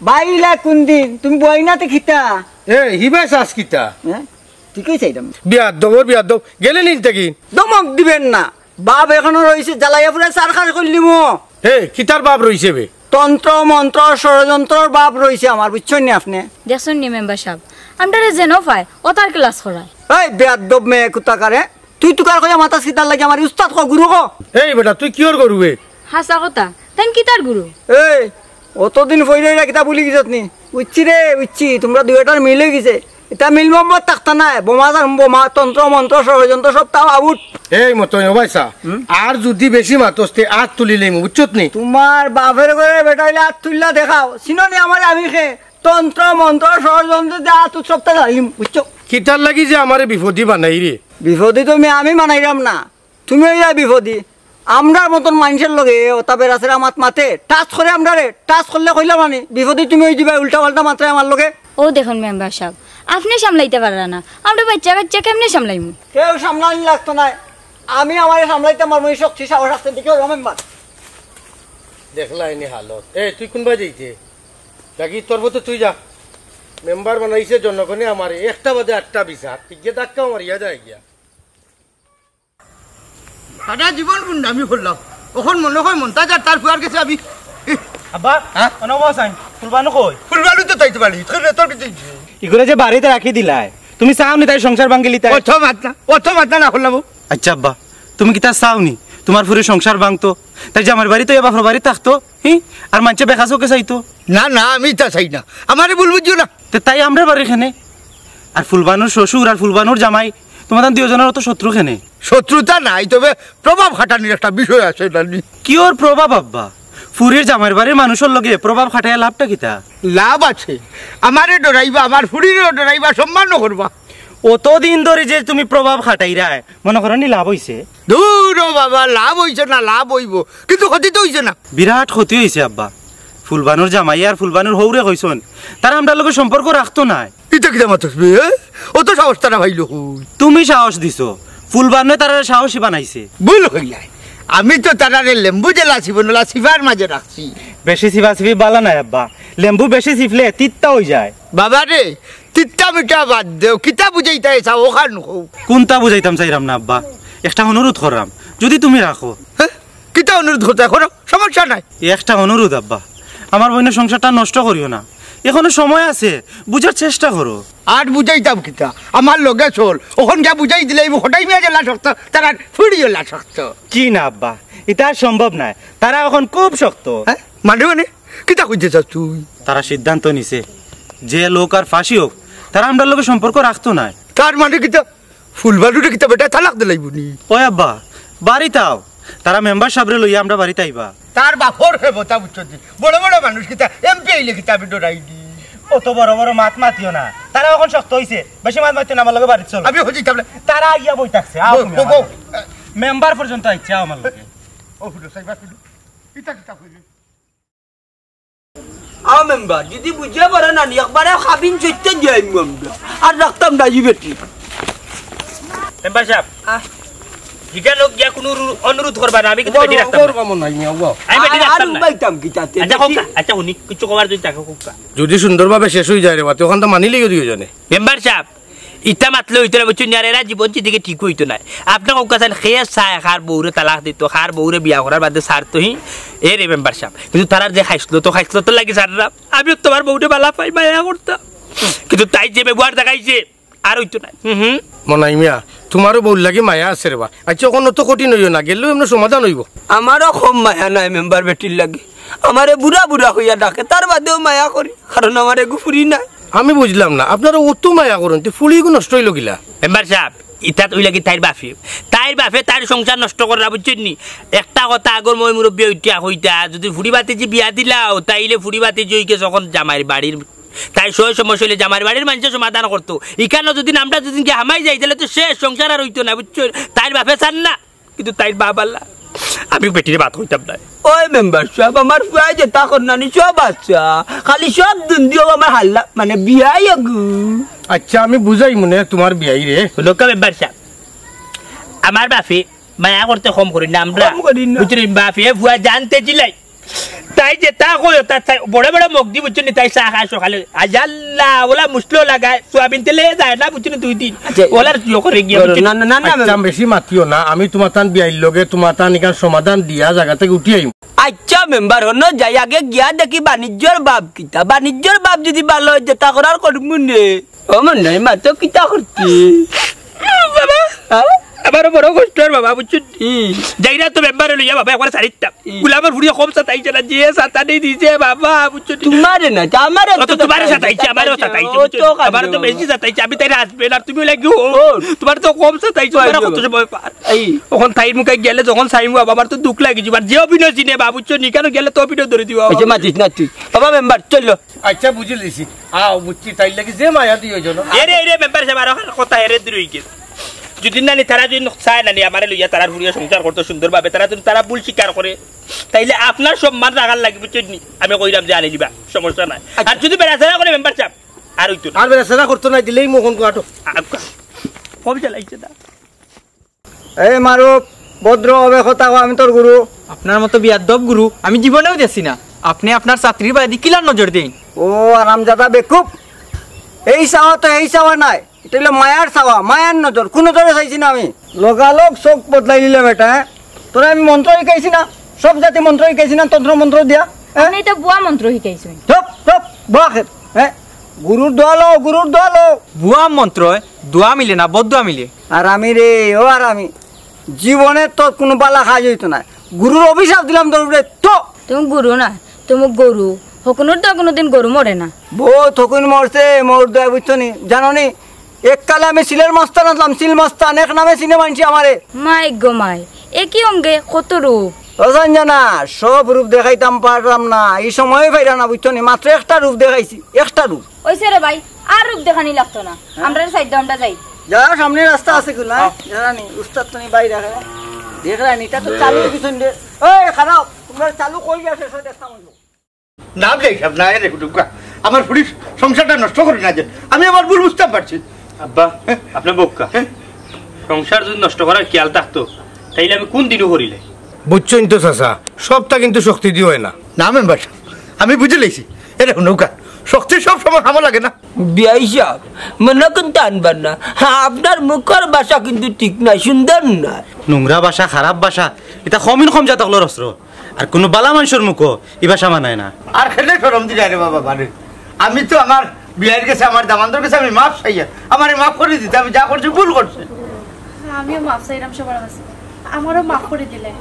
বাইলা কোন দিন তুমি বই না তে খিতা এ হিবা সাস কিতা হ্যাঁ ঠিকই চাইতাম বিয়াদ দব গেলে নিন থাকি দমক দিবেন না বাপ এখনো রইছে জ্বালাইয়া পুরা চার খাস করলি মো হে কিতার বাপ রইছে বে তন্ত্র মন্ত্র ষড়যন্ত্রর বাপ রয়েছে আমার, বুঝছেন নি আপনি? দেখছেন নি মেম্বার সাহেব আমরা যেন পাই ও তার ক্লাস করায়। এই বেয়াদব মেয়ে কুতাকারে, তুই তুকার কইয়া মাথা সিতার লাগে আমার উস্তাদ ক গুরু ক। এই বেটা তুই কিয়র করবে? হাসা কথা তাই কি তার গুরু? এই অতদিন ফইরা কিতা বলি গিছত নি? উচ্ছি রে উচ্ছি, তোমরা দুইটার মিলে গেছে। এটা মিল মোহাম্মদ থাকতা নাই, বোমা তন্ত্র মন্ত্র ষড়যন্ত্র সব তাও আউট। এই মতো ভাইসা আর যদি বেশি মাতস্তে আত তুলিলে বুঝছত নি? তোমার বাপের ঘরে বেটা হইলে হাত তুললা দেখাও, চিনি আমার আমি খে তন্ত্র মন্ত্র ষড়যন্ত্র দিয়ে হাত সপ্তাহ ঢালিম, বুঝছো? কিতার লাগি যে আমার বিপদী বানাই রে? বিপদী তুমি আমি মানাইলাম না, তুমি হইলা বিপদী। আমরার মতন মানুষের লগে ওটা বেড়াছে আমার মাতে টাচ করে আমরা রে, টাচ করলে কইলাম মানে বিপদী তুমি হয়ে যাবে উল্টা পাল্টা মাত্রে আমার লগে। ও দেখুন মেম্বার সাহেব আপনি সামলাইতে পারা না, আমরা বাচ্চা কাচ্চা কেমনে সামলাইমু? কেউ সামলানি লাগতো না, আমি আমার সামলাইতে আমার মনে শক্তি সাহস আসতে দেখে মেম্বার। দেখলা এনে হালত। এই তুই কোনবা যাইতে লাগি তোর মতো তুই যা। মেম্বার বানাইছে জনগণে আমার একটা বাদে 8টা বিচার ঠিক ধাক্কা আমার ইয়া যায় গিয়া। সারা জীবন গুন্ডামি করলাম, ওখন মনে হয় মনটা যার তার ফুয়ার গেছে আমি। আব্বা অনবাস আইন ফুলবানো কই? ফুলবালু তো তাইতে পারি তোর কিছু ইগুলো যে বাড়িতে রাখি দিলাই, তুমি চাওনি তাই সংসার ভাঙ্গিলি তাই? অত মাত্রা না করলাম। আচ্ছা আব্বা তুমি কি তা চাওনি তোমার ফুরে সংসার ভাঙতো? তাই যে আমার বাড়িতে বাপর বাড়ি থাকতো আর মানুষে বেকা চোখে চাইতো? না না আমি তা চাই না, আমারে ভুল বুঝছো না। তাই আমরা বাড়ি খেনে আর ফুলবানুর শ্বশুর আর ফুলবানুর জামাই তোমাদের দুজনের অত শত্রু খেনে? শত্রুতা নাই, তবে প্রভাব খাটানির একটা বিষয় আছে। কি ওর প্রভাব আব্বা? ফুরির জামাইয়ের বাড়ির মানুষের লগে প্রভাব খাটাইয়া লাভটা কিতা? লাভ আছে, আমারে ডরাইবা, আমার ফুরিরও ডরাইবা, সম্মানও করবা। অতদিন ধরে যে তুমি প্রভাব খাটাই রায় মনে করো নি লাভ হইছে? দূর বাবা, লাভ হইছে না, লাভ হইব কিন্তু ক্ষতি তো হইছে না। বিরাট ক্ষতি হয়েছে আব্বা। ফুলবানুর জামাই আর ফুলবানুর হৌরে কইসন তারা আমরা লোকের সম্পর্ক রাখতো না। এটা কিটা মাতসবে? ও তো সাহস তারা ভাইলো। তুমি সাহস দিছো, ফুলবানু তারা সাহসী বানাইছে। ভুল হইলাই, আমি তো তারারে লেম্বু জেলা ছিবনলা সিফার মাঝে রাখছি। বেশি সিফা সিফি বালা নাই আব্বা, লেম্বু বেশি সিফলে তিত্তা হয়ে যায়। বাবা রে তিত্তা মিটা বাদ দেও, কিতা বুঝাইতা এসা ওখান কোনটা বুঝাইতাম চাইরাম না আব্বা, একটা অনুরোধ করলাম যদি তুমি রাখো। কিতা অনুরোধ করতে করো, সমস্যা নাই। একটা অনুরোধ আব্বা, আমার বোনের সংসারটা নষ্ট করিও না, এখনো সময় আছে, বুঝার চেষ্টা করো। আর বুঝাইতাম কিতা, আমার লগে চল, ওখান যা বুঝাই দিলে হঠাই মেয়ে জেলা শক্ত, তারা ফুড়িও লা শক্ত। কি না আব্বা, এটা সম্ভব নাই, তারা এখন খুব শক্ত। মানে মানে কিতা কইতে চাস তুই? তারা সিদ্ধান্ত নিছে যে লোক আর ফাঁসি হোক তারা আমরা লোকের সম্পর্ক রাখতো না। তার মানে কিতা ফুলবালুরে কিতা বেটা তালাক দিলাইবনি? ওই আব্বা বাড়িতে আও, তারা মেম্বার সাহেবরে লইয়া আমরা বাড়িতে আইবা। তার বাপর হে বতা বুঝছো, বড় বড় মানুষ কিতা এমপি আইলে কিতা আমি ডরাই দি। অত বড় বড় মাত মাতিও না, তারা এখন শক্ত হইছে, বেশি মাত মাতিও না, আমার লগে বাড়ি চলো। আমি হজি তাবলে তারা আইয়া বই থাকছে, মেম্বার পর্যন্ত আইছে আমার লগে। ও ফুলো সাইবা ফুলো কিতা কিতা কইলি? আও মেম্বার যদি বুঝে পারে না নি একবারে খাবিন চইতে যাই মেম্বার আর রাখতাম না বেটি। মেম্বার সাহেব হিগা লোক গিয়া কোনো অনুরোধ করবা না, আমি কিন্তু বেটি রাখতাম না। আমি বেটি রাখতাম না। বাইতাম কিতাতে আচ্ছা কোকা, আচ্ছা শুনি কিছু কবার যদি তাকে কোকা যদি সুন্দরভাবে শেষ হয়ে যায় রে বা তখন তো মানিলেই দিও জানে। মেম্বার সাহেব ইটা মাতলে হইতো না, বুঝছো এরা জীবন দিকে ঠিক হইতো না। আপনার কোকা চান খেয়ে চায় খার বউরে তালাক দিত, খার বউরে বিয়া করার বাদে ছাড়তো এ রে মেম্বার সাহেব। কিন্তু তারার যে খাইছিল তো লাগে ছাড়রা, আমিও তোমার বউরে বালা পাই মায়া করতাম, কিন্তু তাই যে ব্যবহার দেখাইছে আর হইতো না। মনাই মিয়া তোমারও বউর লাগি মায়া আছে রে বা। আচ্ছা ওখানে তো কঠিন হইও না, গেলেও এমন সমাধান হইব। আমারও কম মায়া নাই মেম্বার বেটির লাগে, আমারে বুড়া বুড়া হইয়া ডাকে, তার বাদেও মায়া করি কারণ আমারে গুফুরি নাই। আমি বুঝলাম না আপনারা অত মায়া করেন, ফুলিগু নষ্ট হইল গিলা। মেম্বার সাহেব ইটা ওই লাগি তাইর বাপে তার সংসার নষ্ট করা বুঝছেন নি। একটা কথা আগর মই মুরব্বী হইতা যদি ফুড়ি বাতি যে বিয়া দিলাও তাইলে ফুড়ি বাতি জইকে যখন জামাইয়ের বাড়ির তাই সই সমস্যা হইলে জামাইয়ের বাড়ির মানুষের সমাধান করতো। এখানে যদি আমরা যদি হামাই যাই তাহলে তো শেষ সংসার আর হইতো না, বুঝছো? তাইর বাপে চান না, কিন্তু তাইর বাপ আল্লাহ আমি বেটির বাত হইতাম না। ওই মেম্বার সাহেব আমার ফুয়াই যে তা করনানি সব আচ্ছা, খালি সব দিন দিও আমার হাল্লা মানে বিয়াই আগু। আচ্ছা আমি বুঝাই মনে তোমার বিয়াই রে লোকা মেম্বার সাহেব আমার বাপে মায়া করতে কম করি না আমরা, বুঝলি? বাপে ফুয়া জানতে চিলাই তাই যে তা কই তা বড় বড় মগদি বুঝছেন তাই চা খায় সকালে আজাল্লাহ ওলা মুসলো লাগায় সোয়াবিন তেলে যায় না বুঝছেন 2 দিন ওলার কি করে গিয়া না না না আচ্ছা বেশি মাতিও না আমি তোমার তান বিয়াইর লগে তোমার তান এখান সমাধান দিয়া জায়গা থেকে উঠি আইম আচ্ছা মেম্বার হন যাই আগে গিয়া দেখি বাণিজ্যর বাপ কিতা বাণিজ্যর বাপ যদি ভালো হয় যেটা করার করবো নে ও মনে হয় মা তো কিতা করছি বাবা আমার বড় কষ্ট বাবা বুঝছেন যাইরা তো মেম্বার লইয়া বাবা একবার সারিটা গুলামের ফুড়িয়ে কম সাতাইছে না যে সাতানি দিছে বাবা বুঝছেন তোমারে না আমারে তো তোমারে সাতাইছে আমারও সাতাইছে আমার তো বেশি সাতাইছে আমি তাইরা আসবে না তুমি লাগি তোমার তো কম সাতাইছে আমার কত সময় পার এই ওখান তাইর মুখে গেলে যখন সাইমু বাবার তো দুঃখ লাগি যাবার যে অভিনয় চিনে বাবা বুঝছো নি কেন গেলে তো অভিনয় ধরে দিও আচ্ছা মাতিস না তুই বাবা মেম্বার চলো আচ্ছা বুঝি লিছি আও বুঝছি তাই লাগি যে মায়া দিও জন এরে মেম্বার সাহেব আর কথা হেরে দিই গেছে যদি নানি তারা যদি চায় নানি আমার লইয়া তারা ঘুরিয়ে সংসার করতে সুন্দরভাবে তারা যদি তারা ভুল স্বীকার করে তাইলে আপনার সম্মান রাখার লাগবে বুঝছেন আমি কইরাম যে আনে দিবা সমস্যা নাই আর যদি বেড়াছাড়া করে মেম্বার চাপ আর হইতো আর বেড়াছাড়া করতো না দিলেই মোহন কাটো কম চালাইছে না এই মারুফ ভদ্র হবে কথা আমি তোর গুরু আপনার মতো বিয়াদব গুরু আমি জীবনেও দেখছি না আপনি আপনার ছাত্রীর বাড়ি কিলার নজর দেন ও আরামজাদা বেকুব এই চাওয়া তো এই চাওয়া নাই এটা হলো মায়ার চাওয়া মায়ার নজর কোন নজরে চাইছি না আমি লগালগ চোখ বদলাই দিলাম এটা তোরা আমি মন্ত্র শিকাইছি না সব জাতি মন্ত্র শিকাইছি না তন্ত্র মন্ত্র দিয়া আমি এটা বুয়া মন্ত্র শিকাইছো চপ চপ বুয়া খেত হ্যাঁ গুরুর দোয়া লো বুয়া মন্ত্র দোয়া মিলে না বদুয়া মিলে আর আমি রে ও আর আমি জীবনে তো কোনো বালা কাজ হইতো না গুরুর অভিশাপ দিলাম তোর তো তুমি গুরু না তুমি গরু হকুনোর তো কোনোদিন গরু মরে না বউ থকুন মরছে মোর দয়া বুঝছো নি জানো নি এককালে আমি সিলের মস্তান আসলাম সিল মস্তান এক নামে সিনে মানছি আমারে মাই গো মাই একই অঙ্গে কত রূপ ও সঞ্জনা সব রূপ দেখাইতাম পারলাম না এই সময় ফাইরা না বুঝছো নি মাত্র একটা রূপ দেখাইছি একটা রূপ ওইসে রে ভাই আর রূপ দেখানি লাগতো না আমরা সাইড আমরা যাই যা সামনে রাস্তা আছে গুলা জানি উস্তাদ তো নি বাইরে দেখ রানি তা তো চালু পিছন দে ওই খারাপ তোমরা চালু কই গেছে সেটা দেখতাম নাম যাই সব না রে কুটুকা আমার পুলিশ সংসারটা নষ্ট করি না যে আমি আমার ভুল বুঝতে পারছি আব্বা আপনার বক্কা সংসার যদি নষ্ট করার খেয়াল থাকতো তাইলে আমি কোন দিনও করিলে বুঝছেন তো চাচা সবটা কিন্তু শক্তি দিয়ে হয় না না মেম্বার আমি বুঝে লেছি এরে নৌকা শক্তি সব সময় হামা লাগে না বিয়াই সাহেব মনে কিন্তু আনবার না আপনার মুখের ভাষা কিন্তু ঠিক না সুন্দর না নোংরা ভাষা খারাপ ভাষা এটা কমিন কম জাতকলোর অস্ত্র আর কোনো বালা মানুষের মুখ এই ভাষা মানায় না আর খেলে সরম দিলে রে বাবা বাড়ি আমি তো আমার বিয়ের কাছে আমার দামানদের কাছে আমি মাফ চাইয়া আমার মাফ করে দিতে আমি যা করছি ভুল করছি আমিও মাফ চাইলাম সবার কাছে আমারও মাফ করে দিলে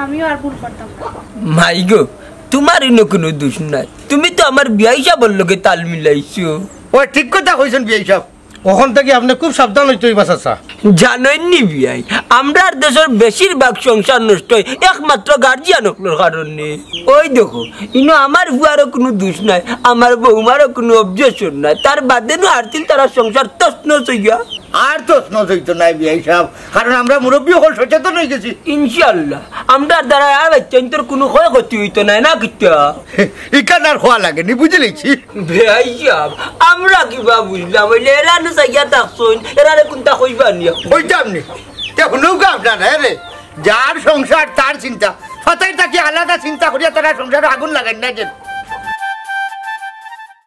আমিও আর ভুল করতাম মাই গো তোমার ইনো কোনো দোষ নাই তুমি তো আমার বিয়াই সাহেবের লগে তাল মিলাইছো ও ঠিক কথা কইছেন বিয়ে সব ওখান থেকে আপনি খুব সাবধান হইতে হইবা চাচা জানেননি বিয়াই আমরা দেশের বেশিরভাগ সংসার নষ্ট হয় একমাত্র গার্জিয়ানগুলোর কারণে ওই দেখো ইনো আমার বুয়ারও কোনো দোষ নাই আমার বৌমারও কোনো অবজেকশন নাই তার বাদে নো আরতিল তারা সংসার তছনছ হইয়া আর তো নজইতো নাই বিয়ে সব কারণ আমরা মুরব্বী হল সচেতন হয়ে গেছি ইনশাআল্লাহ আমরা দ্বারা আর বাচ্চাদের কোনো ক্ষয়ক্ষতি হইতো না না কিটা ইকান আর হওয়া লাগেনি বুঝে লেছি ভাই সাহেব আমরা কিবা বুঝলাম হইলে এলানো চাইয়া থাকছুন এরারে কোনটা কইবা নিয়া ওইটাম নি নৌকা আপনার রে যার সংসার তার চিন্তা ফাতাই তাকে আলাদা চিন্তা করিয়া তারা সংসারে আগুন লাগান না যে